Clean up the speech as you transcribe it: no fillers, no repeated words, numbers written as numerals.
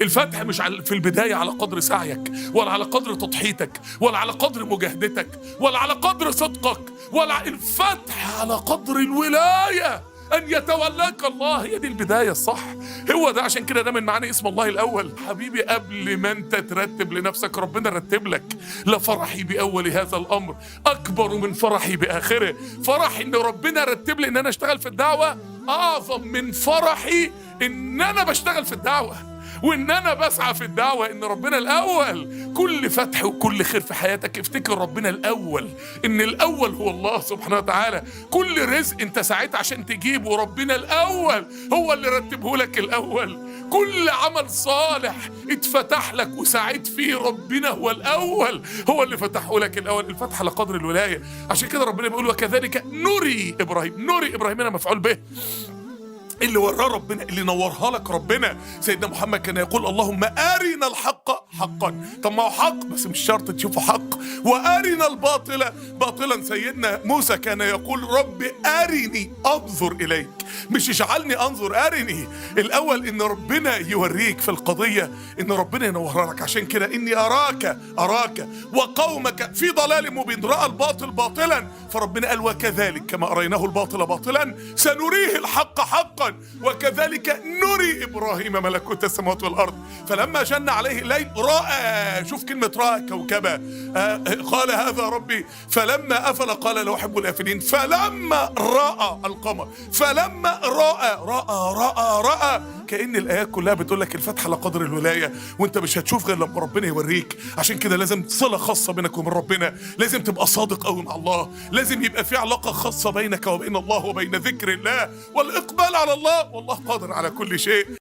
الفتح مش في البداية على قدر سعيك، ولا على قدر تضحيتك، ولا على قدر مجاهدتك، ولا على قدر صدقك، ولا الفتح على قدر الولاية، أن يتولاك الله. هي دي البداية الصح. هو ده، عشان كده ده من معنى اسم الله الأول. حبيبي قبل ما أنت ترتب لنفسك ربنا رتب لك. لفرحي بأول هذا الأمر أكبر من فرحي بآخره. فرحي إن ربنا رتب لي إن أنا أشتغل في الدعوة أعظم من فرحي إن أنا بشتغل في الدعوة وإن أنا بسعى في الدعوة. إن ربنا الأول. كل فتح وكل خير في حياتك افتكر ربنا الأول، إن الأول هو الله سبحانه وتعالى. كل رزق أنت سعيت عشان تجيبه ربنا الأول هو اللي رتبه لك الأول. كل عمل صالح اتفتح لك وسعيت فيه ربنا هو الأول، هو اللي فتحه لك الأول. الفتح على قدر الولاية. عشان كده ربنا بيقول وكذلك نري إبراهيم. نري إبراهيم هنا مفعول به، اللي وراه ربنا، اللي نورها لك ربنا. سيدنا محمد كان يقول اللهم أرنا الحق حقا. طب ما هو حق بس مش شرط تشوفه حق. وأرنا الباطل باطلا. سيدنا موسى كان يقول رب أرني أنظر إليك، مش اجعلني أنظر، أرني الأول. إن ربنا يوريك في القضية، إن ربنا ينورها لك. عشان كده إني أراك وقومك في ضلال مبين. رأى الباطل باطلا فربنا قال وكذلك كما أريناه الباطل باطلا سنريه الحق حقا وكذلك نري إبراهيم ملكوت السماوات والأرض. فلما جن عليه الليل رأى، شوف كلمة رأى كوكبا، قال هذا ربي. فلما أفل قال لا أحب الآفلين. فلما رأى القمر، فلما رأى كأن الآيات كلها بتقول لك الفتح على قدر الولاية، وانت مش هتشوف غير لما ربنا يوريك. عشان كده لازم صلة خاصة بينك وبين ربنا، لازم تبقى صادق قوي مع الله، لازم يبقى في علاقة خاصة بينك وبين الله وبين ذكر الله والإقبال على الله، والله قادر على كل شيء.